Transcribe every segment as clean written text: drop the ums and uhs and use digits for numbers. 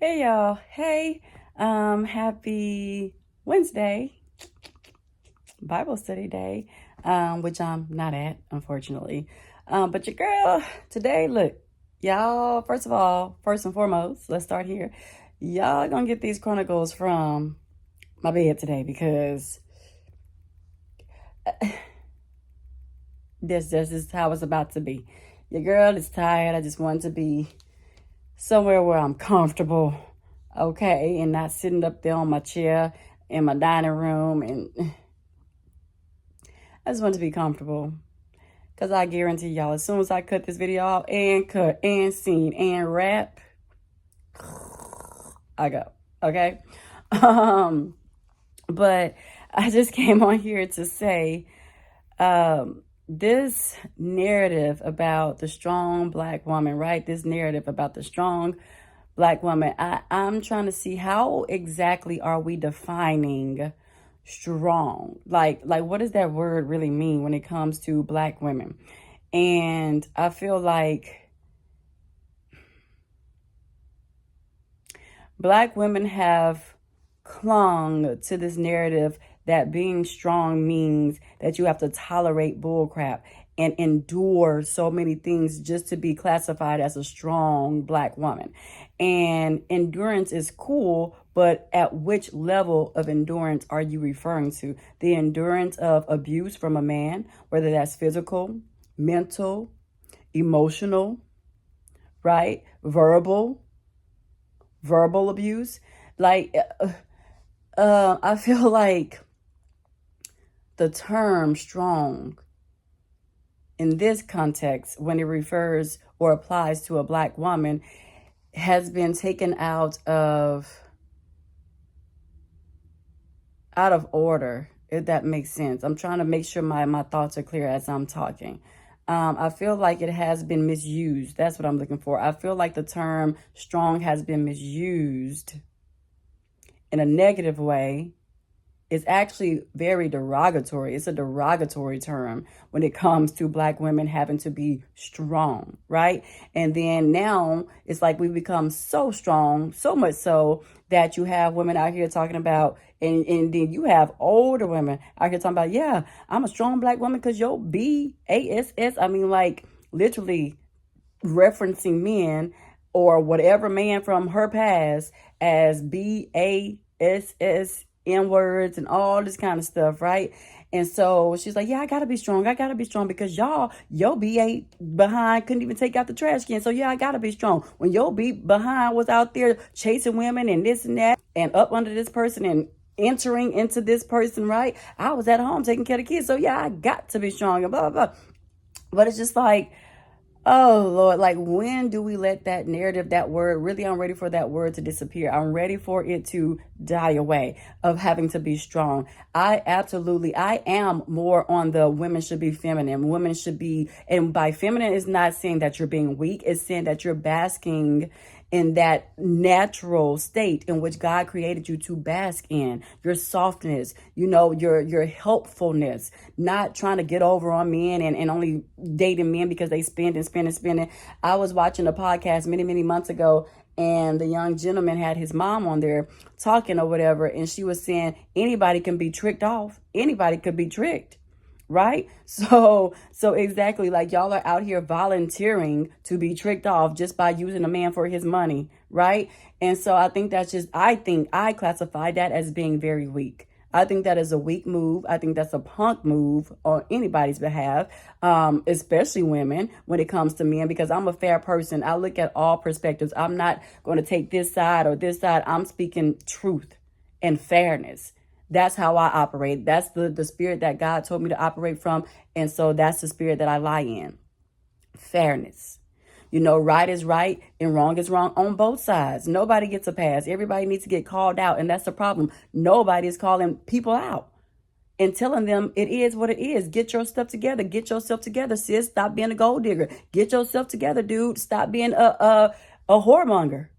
Hey y'all. Hey, happy Wednesday, Bible study day, which I'm not at, unfortunately. But your girl today, look, y'all, first of all, first and foremost, let's start here. Y'all gonna get these chronicles from my bed today because this is how it's about to be. Your girl is tired. I just want to be somewhere where I'm comfortable, okay, and not sitting up there on my chair in my dining room. And I just want to be comfortable because I guarantee y'all, as soon as I cut this video off and cut and scene and wrap, I go, okay. Um, but I just came on here to say, this narrative about the strong black woman, right? This narrative about the strong black woman. I'm trying to see how exactly are we defining strong? Like what does that word really mean when it comes to black women? And I feel like black women have clung to this narrative that being strong means that you have to tolerate bullcrap and endure so many things just to be classified as a strong black woman. And endurance is cool, but at which level of endurance are you referring to? The endurance of abuse from a man, whether that's physical, mental, emotional, right? Verbal abuse. Like, I feel like the term strong in this context, when it refers or applies to a black woman, has been taken out of order, if that makes sense. I'm trying to make sure my thoughts are clear as I'm talking. I feel like it has been misused. That's what I'm looking for. I feel like the term strong has been misused in a negative way. It's actually very derogatory. It's a derogatory term when it comes to black women having to be strong, right? And then now it's like we become so strong, so much so that you have women out here talking about, and then you have older women out here talking about, yeah, I'm a strong black woman because yo, BASS. I mean, like literally referencing men or whatever man from her past as BASS, N words, and all this kind of stuff, right? And so she's like, yeah, I gotta be strong. I gotta be strong because your B8 behind couldn't even take out the trash can. So yeah, I gotta be strong. When your B behind was out there chasing women and this and that and up under this person and entering into this person, right? I was at home taking care of the kids. So yeah, I got to be strong and blah, blah, blah. But it's just like, oh Lord, like when do we let that narrative, that word, really, I'm ready for that word to disappear. I'm ready for it to die away of having to be strong. I am more on the women should be feminine. Women should be, and by feminine is not saying that you're being weak. It's saying that you're basking in that natural state in which God created you to bask in, your softness, your helpfulness, not trying to get over on men and only dating men because they spend and spend and spend. I was watching a podcast many months ago, and the young gentleman had his mom on there talking or whatever, and she was saying anybody can be tricked off. Anybody could be tricked, right? So exactly, like y'all are out here volunteering to be tricked off just by using a man for his money, right? And so I think I classify that as being very weak. I think that is a weak move. I think that's a punk move on anybody's behalf, especially women when it comes to men, because I'm a fair person. I look at all perspectives. I'm not going to take this side or this side. I'm speaking truth and fairness. That's how I operate. That's the spirit that God told me to operate from. And so that's the spirit that I lie in. Fairness. Right is right and wrong is wrong on both sides. Nobody gets a pass. Everybody needs to get called out. And that's the problem. Nobody is calling people out and telling them it is what it is. Get your stuff together. Get yourself together, sis. Stop being a gold digger. Get yourself together, dude. Stop being a whoremonger.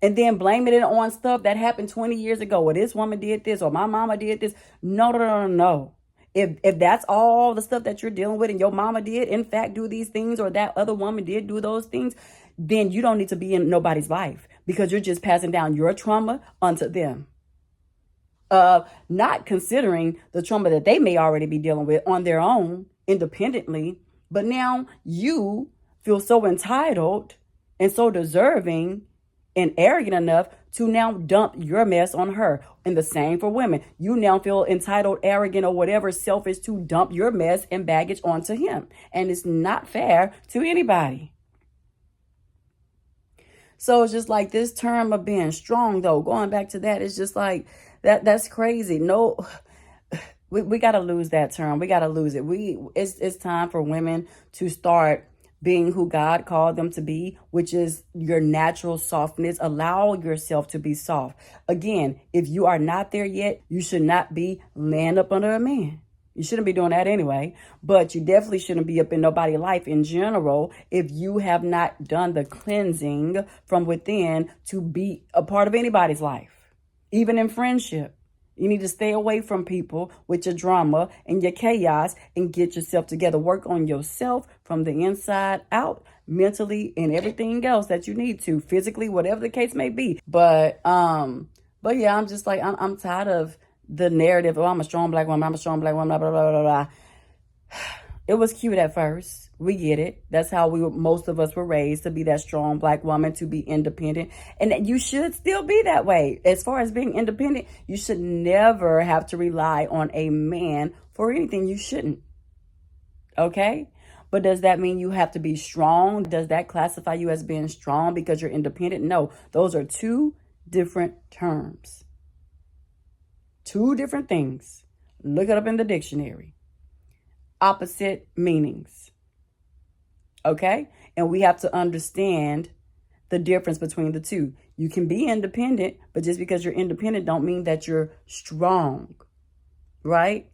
And then blaming it on stuff that happened 20 years ago. Well, this woman did this or my mama did this. No. If that's all the stuff that you're dealing with and your mama did, in fact, do these things or that other woman did do those things, then you don't need to be in nobody's life, because you're just passing down your trauma onto them. Not considering the trauma that they may already be dealing with on their own independently. But now you feel so entitled and so deserving and arrogant enough to now dump your mess on her. And the same for women. You now feel entitled, arrogant, or whatever, selfish, to dump your mess and baggage onto him. And it's not fair to anybody. So it's just like this term of being strong, though, going back to that, it's just like that's crazy. No, we got to lose that term. We got to lose it. It's time for women to start being who God called them to be, which is your natural softness. Allow yourself to be soft. Again, if you are not there yet, you should not be laying up under a man. You shouldn't be doing that anyway, but you definitely shouldn't be up in nobody's life in general if you have not done the cleansing from within to be a part of anybody's life, even in friendship. You need to stay away from people with your drama and your chaos and get yourself together. Work on yourself from the inside out, mentally, and everything else that you need to, physically, whatever the case may be. But yeah, I'm just like, I'm tired of the narrative. Oh, I'm a strong black woman. I'm a strong black woman. Blah, blah, blah, blah, blah. It was cute at first. We get it. That's how most of us were raised, to be that strong black woman, to be independent. And you should still be that way. As far as being independent, you should never have to rely on a man for anything. You shouldn't. Okay? But does that mean you have to be strong? Does that classify you as being strong because you're independent? No, those are two different terms. Two different things. Look it up in the dictionary. Opposite meanings. Okay? And we have to understand the difference between the two. You can be independent, but just because you're independent don't mean that you're strong. Right?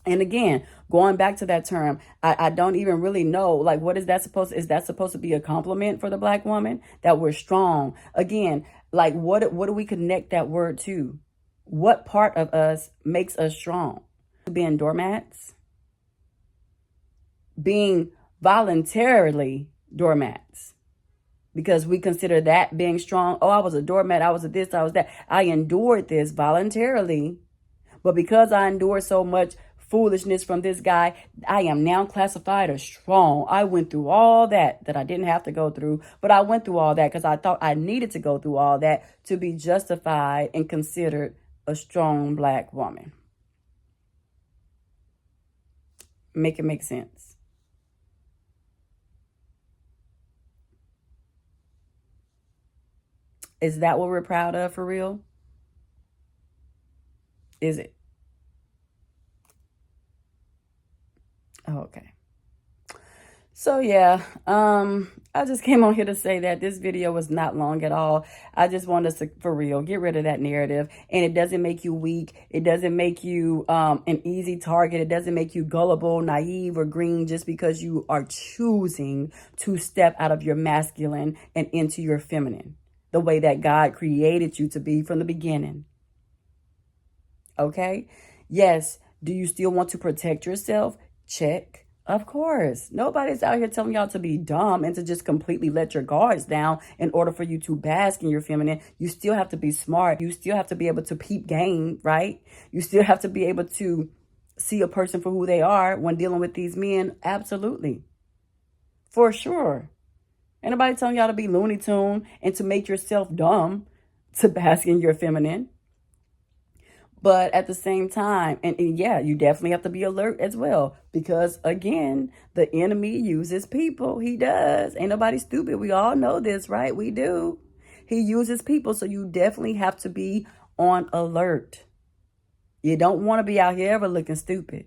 And again, going back to that term, I don't even really know, like, what is that supposed to, is that supposed to be a compliment for the black woman, that we're strong? Again, like, what do we connect that word to? What part of us makes us strong? Being doormats? Being voluntarily doormats? Because we consider that being strong. Oh, I was a doormat. I was a this, I was that. I endured this voluntarily. But because I endured so much foolishness from this guy, I am now classified as strong. I went through all that I didn't have to go through, but I went through all that because I thought I needed to go through all that to be justified and considered a strong black woman. Make it make sense. Is that what we're proud of for real? Is it? Oh, okay. So yeah, I just came on here to say that this video was not long at all. I just want us to, for real, get rid of that narrative. And it doesn't make you weak. It doesn't make you an easy target. It doesn't make you gullible, naive, or green just because you are choosing to step out of your masculine and into your feminine, the way that God created you to be from the beginning. Okay? Yes. Do you still want to protect yourself? Check. Of course. Nobody's out here telling y'all to be dumb and to just completely let your guards down in order for you to bask in your feminine. You still have to be smart. You still have to be able to peep game, right? You still have to be able to see a person for who they are when dealing with these men. Absolutely. For sure. Ain't nobody telling y'all to be Looney Tune and to make yourself dumb to bask in your feminine. But at the same time, and yeah, you definitely have to be alert as well. Because again, the enemy uses people. He does. Ain't nobody stupid. We all know this, right? We do. He uses people. So you definitely have to be on alert. You don't want to be out here ever looking stupid.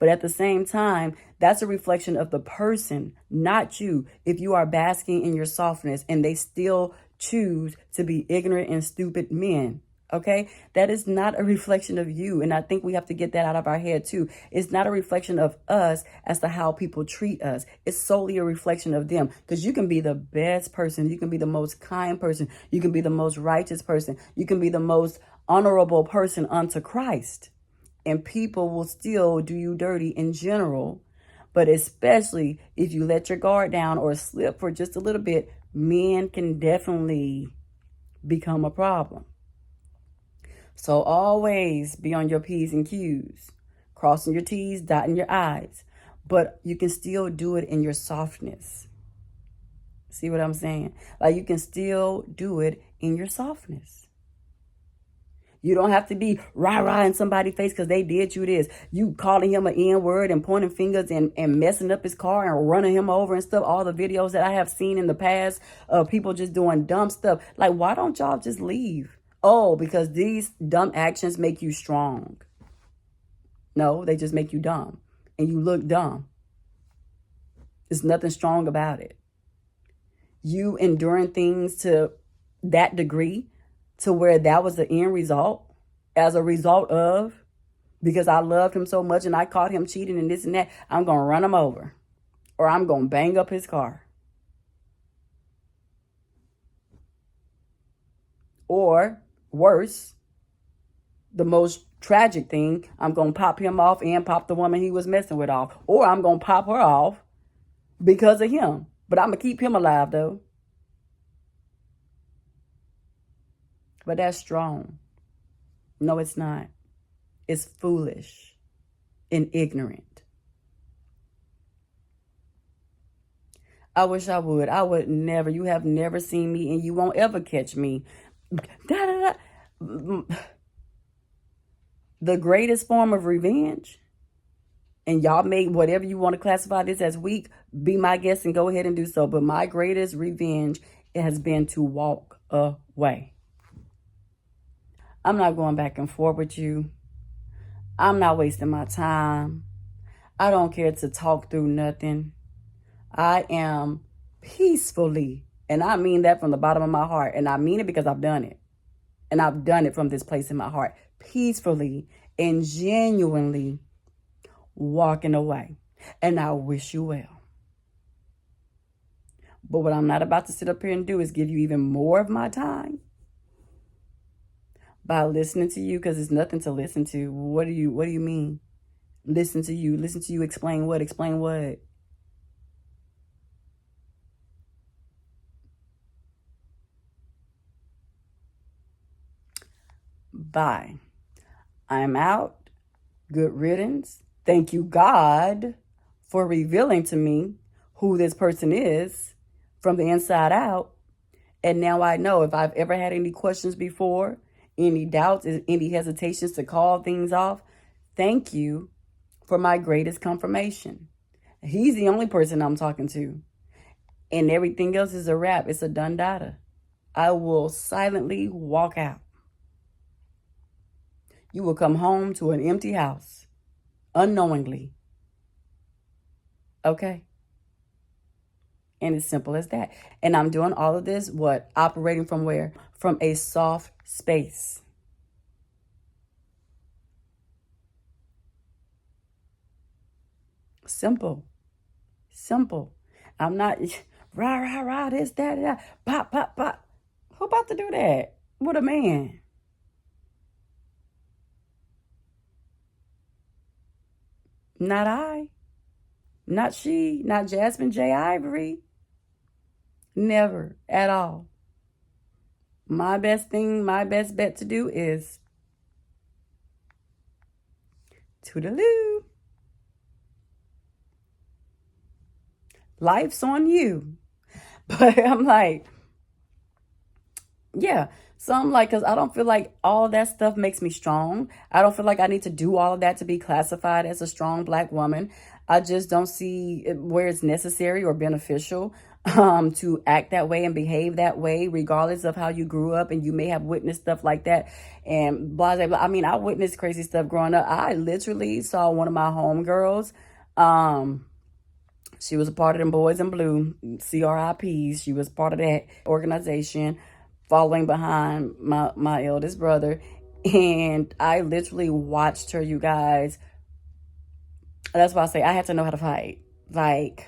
But at the same time, that's a reflection of the person, not you. If you are basking in your softness and they still choose to be ignorant and stupid men. Okay, that is not a reflection of you. And I think we have to get that out of our head too. It's not a reflection of us as to how people treat us. It's solely a reflection of them. Because you can be the best person. You can be the most kind person. You can be the most righteous person. You can be the most honorable person unto Christ. And people will still do you dirty in general But especially if you let your guard down or slip for just a little bit, men can definitely become a problem. So always be on your P's and Q's, crossing your T's, dotting your I's. But you can still do it in your softness. See what I'm saying? Like, you can still do it in your softness. You don't have to be rah-rah in somebody's face because they did you this. You calling him an N-word and pointing fingers and messing up his car and running him over and stuff. All the videos that I have seen in the past of people just doing dumb stuff. Like, why don't y'all just leave? Oh, because these dumb actions make you strong. No, they just make you dumb. And you look dumb. There's nothing strong about it. You enduring things to that degree, to where that was the end result, as a result of, because I loved him so much and I caught him cheating and this and that, I'm going to run him over, or I'm going to bang up his car. Or worse, the most tragic thing, I'm going to pop him off and pop the woman he was messing with off. Or I'm going to pop her off because of him. But I'm going to keep him alive, though. But that's strong. No, it's not. It's foolish and ignorant. I wish I would. I would never. You have never seen me and you won't ever catch me. The greatest form of revenge, and y'all may, whatever you want to classify this as, weak, be my guest and go ahead and do so. But my greatest revenge has been to walk away. I'm not going back and forth with you. I'm not wasting my time. I don't care to talk through nothing. I am peacefully, and I mean that from the bottom of my heart, and I mean it because I've done it. And I've done it from this place in my heart, peacefully and genuinely walking away. And I wish you well. But what I'm not about to sit up here and do is give you even more of my time by listening to you, because there's nothing to listen to. What do you mean? Listen to you explain what? Explain what? Bye. I'm out. Good riddance. Thank you, God, for revealing to me who this person is from the inside out. And now I know, if I've ever had any questions before, any doubts, any hesitations to call things off, thank you for my greatest confirmation. He's the only person I'm talking to. And everything else is a wrap. It's a done data. I will silently walk out. You will come home to an empty house, unknowingly. Okay? And it's simple as that. And I'm doing all of this, operating from where? From a soft space. Simple. I'm not rah, this, that, pop. Who about to do that with a man? Not I. Not she. Not Jasmine J. Ivory. Never at all. My best bet to do is toodaloo. Life's on you. But I'm like, yeah. So I'm like, because I don't feel like all that stuff makes me strong. I don't feel like I need to do all of that to be classified as a strong Black woman. I just don't see where it's necessary or beneficial to act that way and behave that way, regardless of how you grew up. And you may have witnessed stuff like that and blah, blah, blah. I mean, I witnessed crazy stuff growing up. I literally saw one of my homegirls. She was a part of them Boys in Blue, CRIPs. She was part of that organization, following behind my eldest brother. And I literally watched her, you guys. That's why I say I had to know how to fight. Like,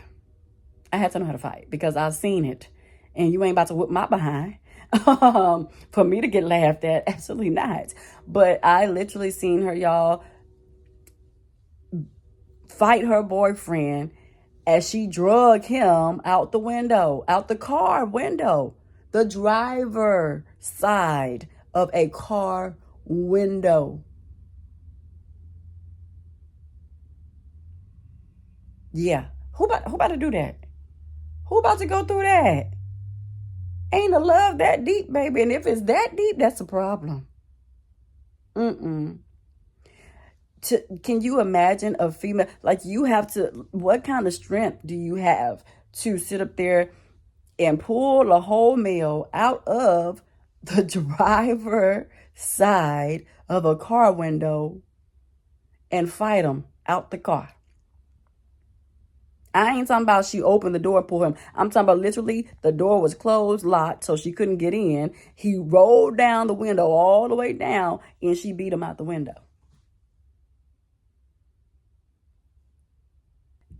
I had to know how to fight because I've seen it. And you ain't about to whip my behind for me to get laughed at. Absolutely not. But I literally seen her, y'all, fight her boyfriend as she drug him out the window, out the car window, the driver side of a car window. Yeah. Who about to do that? Who about to go through that? Ain't the love that deep, baby. And if it's that deep, that's a problem. Mm-mm. Can you imagine a female, like you have to, what kind of strength do you have to sit up there and pull a whole male out of the driver side of a car window and fight him out the car? I ain't talking about she opened the door and pulled him. I'm talking about literally the door was closed, locked, so she couldn't get in. He rolled down the window all the way down, and she beat him out the window.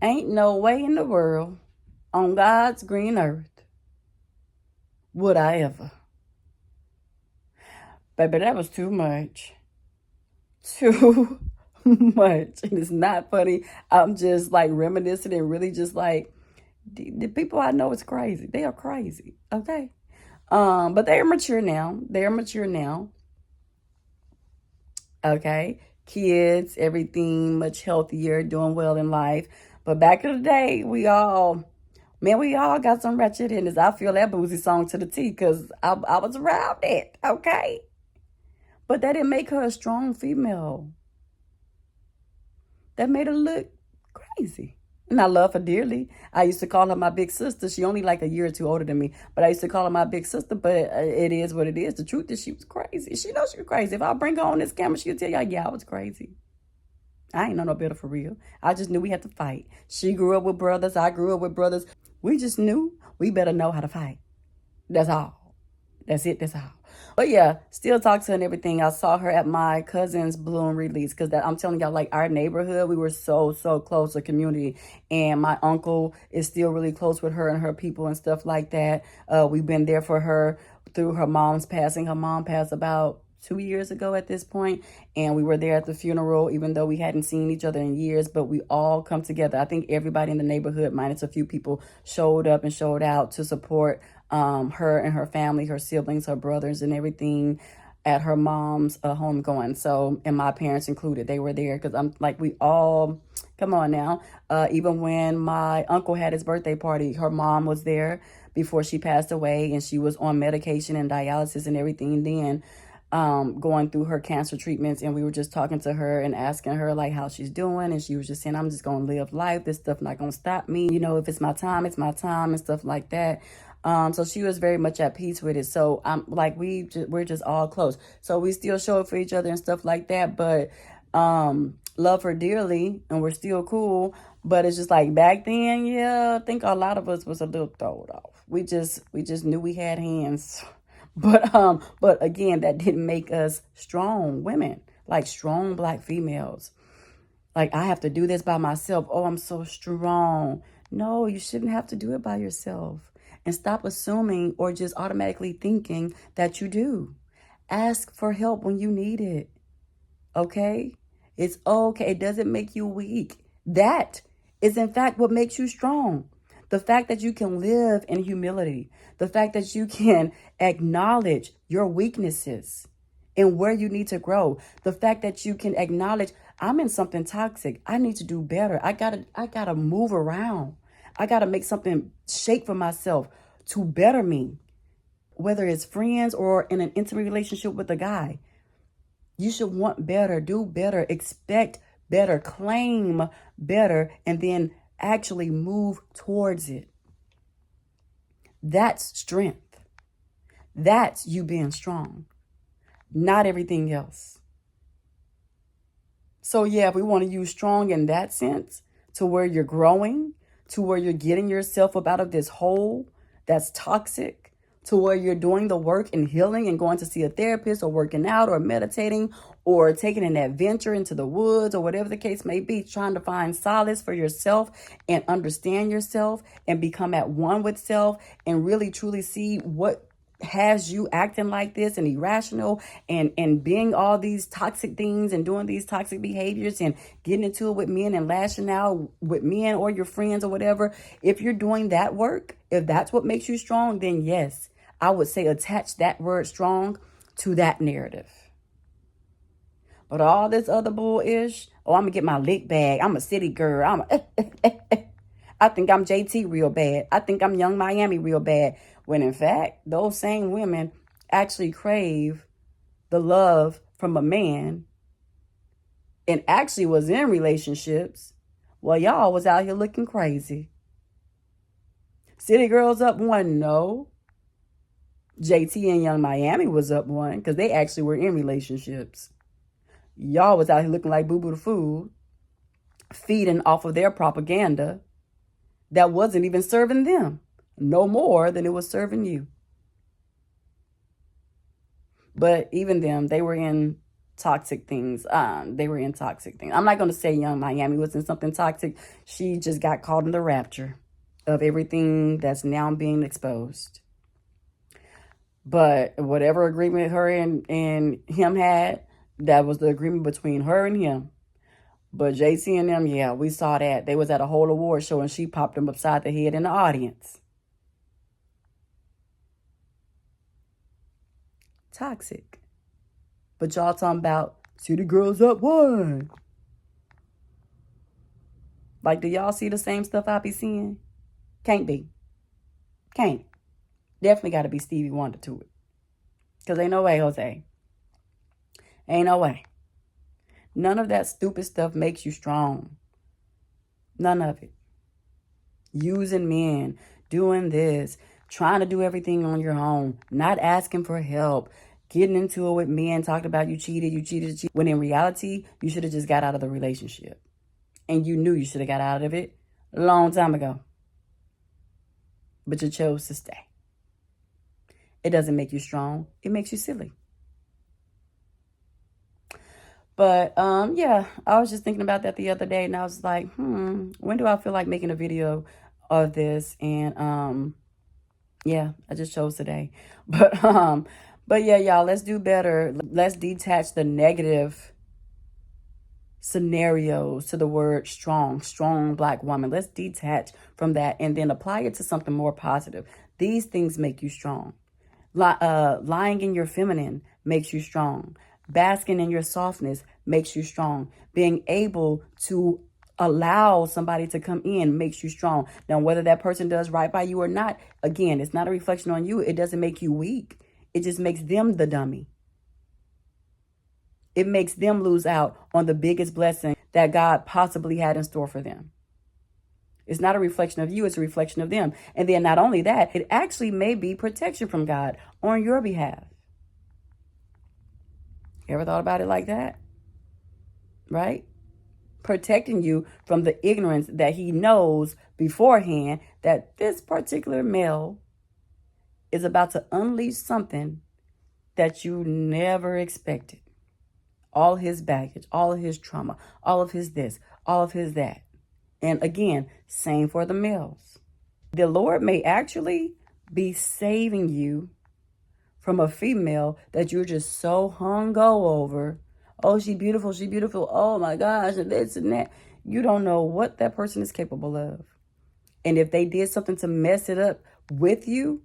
Ain't no way in the world on God's green earth would I ever. Baby, that was too much. Too much. And it's not funny. I'm just like reminiscing and really just like, the people I know is crazy. They are crazy. Okay. But they are mature now. They are mature now. Okay. Kids, everything much healthier, doing well in life. But back in the day, we all got some wretched in us. I feel that Boosie song to the T because I was around it. Okay. But that didn't make her a strong female. That made her look crazy. And I love her dearly. I used to call her my big sister. She only like a year or two older than me. But I used to call her my big sister. But it is what it is. The truth is she was crazy. She knows she was crazy. If I bring her on this camera, she'll tell y'all, yeah, I was crazy. I ain't know no better for real. I just knew we had to fight. She grew up with brothers. I grew up with brothers. We just knew we better know how to fight. That's all. That's it. That's all. But yeah, still talk to her and everything. I saw her at my cousin's balloon release because I'm telling y'all, like our neighborhood, we were so close, a community. And my uncle is still really close with her and her people and stuff like that. We've been there for her through her mom's passing. Her mom passed about 2 years ago at this point, and we were there at the funeral, even though we hadn't seen each other in years, but we all come together. I think everybody in the neighborhood, minus a few people, showed up and showed out to support her and her family, her siblings, her brothers, and everything at her mom's homegoing. So, and my parents included, they were there because I'm like, we all, come on now. Even when my uncle had his birthday party, her mom was there before she passed away, and she was on medication and dialysis and everything then. Going through her cancer treatments, and we were just talking to her and asking her like how she's doing, and she was just saying, I'm just gonna live life, this stuff not gonna stop me, you know, if it's my time, it's my time, and stuff like that. So she was very much at peace with it. So I'm like, we're just all close, so we still show up for each other and stuff like that, but love her dearly, and we're still cool. But it's just like back then, yeah, I think a lot of us was a little thrown off. We just knew we had hands. But again, that didn't make us strong women, like strong Black females. Like, I have to do this by myself. Oh, I'm so strong. No, you shouldn't have to do it by yourself. And stop assuming or just automatically thinking that you do. Ask for help when you need it. Okay? It's okay. It doesn't make you weak. That is, in fact, what makes you strong. The fact that you can live in humility, the fact that you can acknowledge your weaknesses and where you need to grow, the fact that you can acknowledge, I'm in something toxic. I need to do better. I gotta move around. I gotta make something shake for myself to better me, whether it's friends or in an intimate relationship with a guy. You should want better, do better, expect better, claim better, and then actually move towards it. That's strength. That's you being strong, not everything else. So yeah, if we want to use strong in that sense, to where you're growing, to where you're getting yourself up out of this hole that's toxic, to where you're doing the work and healing and going to see a therapist or working out or meditating or taking an adventure into the woods or whatever the case may be, trying to find solace for yourself and understand yourself and become at one with self and really truly see what has you acting like this and irrational and being all these toxic things and doing these toxic behaviors and getting into it with men and lashing out with men or your friends or whatever, if you're doing that work, if that's what makes you strong, then yes, I would say attach that word strong to that narrative. But all this other bullish, oh, I'm gonna get my lick bag, I'm a city girl, I think I'm JT real bad, I think I'm Young Miami real bad, when in fact those same women actually crave the love from a man and actually was in relationships while y'all was out here looking crazy. City girls up one? No. JT and Young Miami was up one because they actually were in relationships. Y'all was out here looking like Boo Boo the Fool, feeding off of their propaganda that wasn't even serving them no more than it was serving you. But even them, they were in toxic things. I'm not going to say Young Miami was in something toxic. She just got caught in the rapture of everything that's now being exposed. But whatever agreement her and him had, that was the agreement between her and him. But JC and them, yeah, we saw that. They was at a whole award show and she popped them upside the head in the audience. Toxic. But y'all talking about City Girls up one. Like, do y'all see the same stuff I be seeing? Can't be. Can't. Definitely got to be Stevie Wonder to it. Because ain't no way, Jose. Ain't no way. None of that stupid stuff makes you strong. None of it. Using men, doing this, trying to do everything on your own, not asking for help, getting into it with men, talking about you cheated. When in reality, you should have just got out of the relationship. And you knew you should have got out of it a long time ago. But you chose to stay. It doesn't make you strong. It makes you silly. But, yeah, I was just thinking about that the other day, and I was like, when do I feel like making a video of this? And, yeah, I just chose today. But yeah, y'all, let's do better. Let's detach the negative scenarios to the word strong Black woman. Let's detach from that and then apply it to something more positive. These things make you strong. Lying in your feminine makes you strong. Basking in your softness makes you strong. Being able to allow somebody to come in makes you strong. Now, whether that person does right by you or not, again, it's not a reflection on you. It doesn't make you weak. It just makes them the dummy. It makes them lose out on the biggest blessing that God possibly had in store for them. It's not a reflection of you, it's a reflection of them. And then not only that, it actually may be protection from God on your behalf. You ever thought about it like that? Right? Protecting you from the ignorance that he knows beforehand that this particular male is about to unleash something that you never expected. All his baggage, all of his trauma, all of his this, all of his that. And again, same for the males. The Lord may actually be saving you from a female that you're just so hung-go over. Oh, she beautiful. Oh my gosh, and this and that. You don't know what that person is capable of. And if they did something to mess it up with you,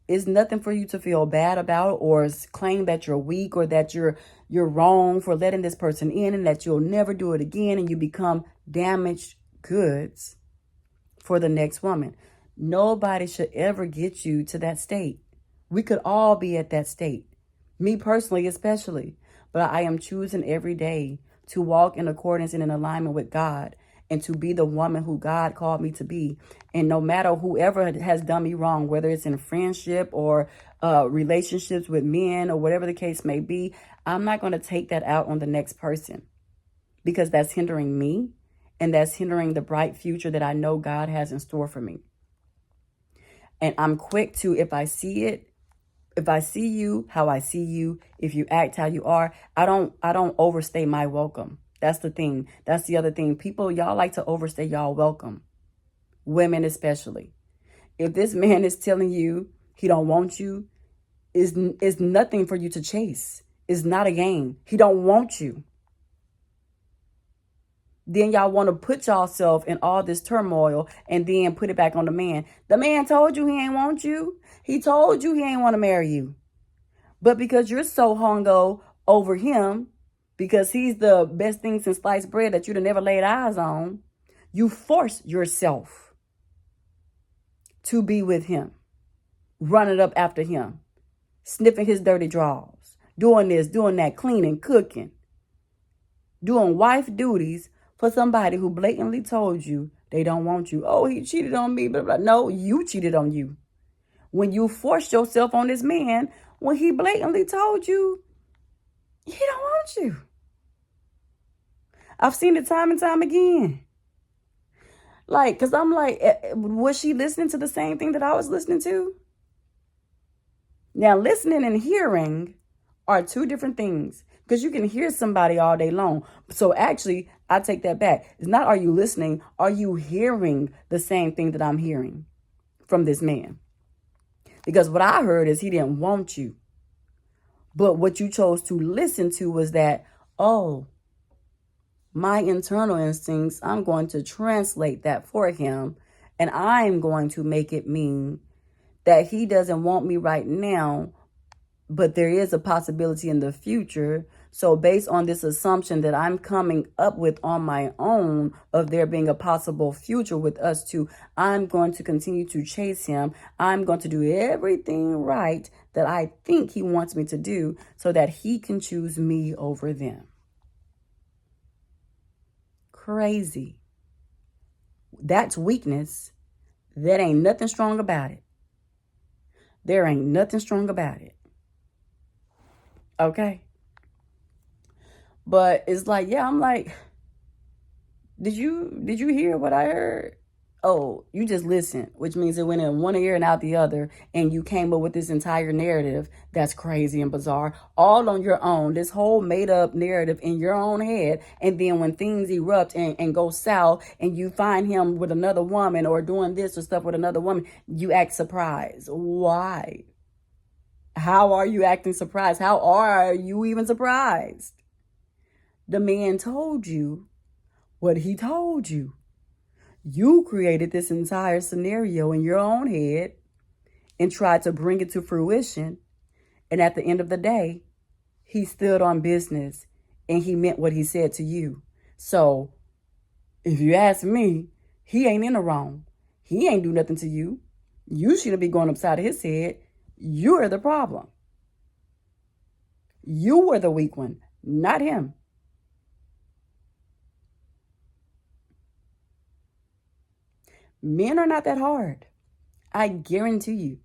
it's nothing for you to feel bad about or claim that you're weak or that you're wrong for letting this person in and that you'll never do it again and you become damaged goods for the next woman. Nobody should ever get you to that state. We could all be at that state. Me personally, especially. But I am choosing every day to walk in accordance and in alignment with God and to be the woman who God called me to be. And no matter whoever has done me wrong, whether it's in friendship or relationships with men or whatever the case may be, I'm not going to take that out on the next person because that's hindering me and that's hindering the bright future that I know God has in store for me. And I'm quick to, if I see it, if I see you how I see you, if you act how you are, I don't overstay my welcome. That's the thing. That's the other thing. People, y'all like to overstay y'all welcome. Women especially. If this man is telling you he don't want you, is nothing for you to chase. It's not a game. He don't want you. Then y'all want to put yourself in all this turmoil and then put it back on the man. The man told you he ain't want you. He told you he ain't want to marry you. But because you're so hungo over him, because he's the best thing since sliced bread that you'd have never laid eyes on, you force yourself to be with him, running up after him, sniffing his dirty drawers, doing this, doing that, cleaning, cooking, doing wife duties for somebody who blatantly told you they don't want you. Oh, he cheated on me, blah, blah. No, you cheated on you. When you forced yourself on this man, when he blatantly told you he don't want you. I've seen it time and time again. Like, because I'm like, was she listening to the same thing that I was listening to? Now, listening and hearing are two different things, because you can hear somebody all day long. So actually, I take that back. It's not, are you listening? Are you hearing the same thing that I'm hearing from this man? Because what I heard is he didn't want you. But what you chose to listen to was that, oh, my internal instincts, I'm going to translate that for him. And I'm going to make it mean that he doesn't want me right now, but there is a possibility in the future. So based on this assumption that I'm coming up with on my own of there being a possible future with us two, I'm going to continue to chase him. I'm going to do everything right that I think he wants me to do so that he can choose me over them. Crazy. That's weakness. That ain't nothing strong about it. There ain't nothing strong about it. Okay? But it's like, yeah, I'm like, did you hear what I heard? Oh, you just listened, which means it went in one ear and out the other, and you came up with this entire narrative that's crazy and bizarre, all on your own, this whole made-up narrative in your own head. And then when things erupt and go south, and you find him with another woman or doing this or stuff with another woman, you act surprised. Why? How are you acting surprised? How are you even surprised? The man told you what he told you. You created this entire scenario in your own head and tried to bring it to fruition. And at the end of the day, he stood on business and he meant what he said to you. So if you ask me, he ain't in the wrong. He ain't do nothing to you. You shouldn't be going upside of his head. You're the problem. You were the weak one, not him. Men are not that hard. I guarantee you.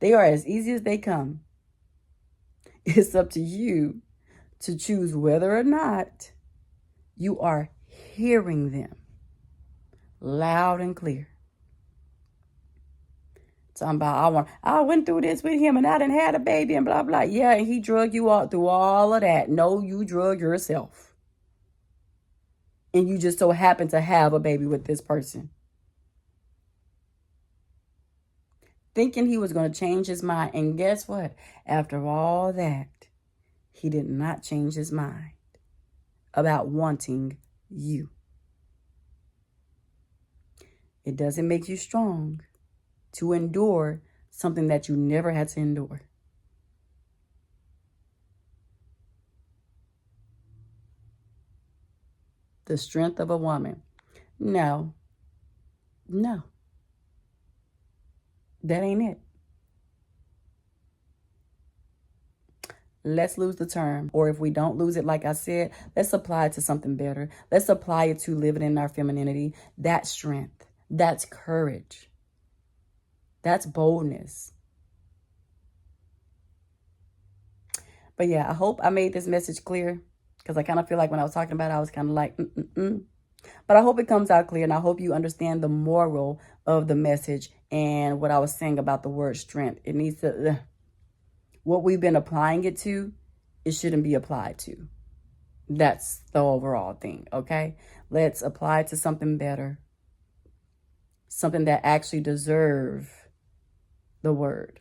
They are as easy as they come. It's up to you to choose whether or not you are hearing them loud and clear. Talking about, I went through this with him and I done had a baby and blah, blah. Yeah, and he drug you all through all of that. No, you drug yourself. And you just so happen to have a baby with this person. Thinking he was going to change his mind. And guess what? After all that, he did not change his mind about wanting you. It doesn't make you strong to endure something that you never had to endure. The strength of a woman. No. That ain't it. Let's lose the term. Or if we don't lose it, like I said, let's apply it to something better. Let's apply it to living in our femininity. That's strength. That's courage. That's boldness. But yeah, I hope I made this message clear, because I kind of feel like when I was talking about it, I was kind of like, But I hope it comes out clear, and I hope you understand the moral of the message and what I was saying about the word strength. It needs to, what we've been applying it to, it shouldn't be applied to. That's the overall thing, okay? Let's apply it to something better. Something that actually deserves the word.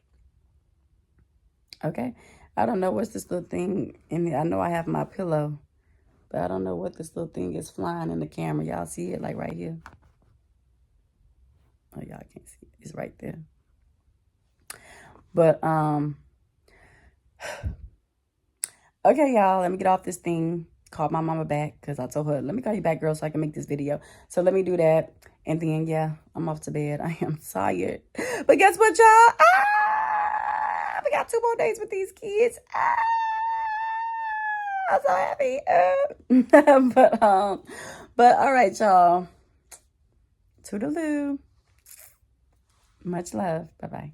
Okay. I don't know what's this little thing in the, I know I have my pillow, but I don't know what this little thing is flying in the camera. Y'all see it like right here? Oh, y'all can't see it. It's right there. But, okay, y'all, let me get off this thing. Call my mama back because I told her, let me call you back, girl, so I can make this video. So let me do that. And then, yeah, I'm off to bed. I am tired. But guess what, y'all? We got 2 more days with these kids. I'm so happy. But all right, y'all. Toodaloo. Much love. Bye-bye.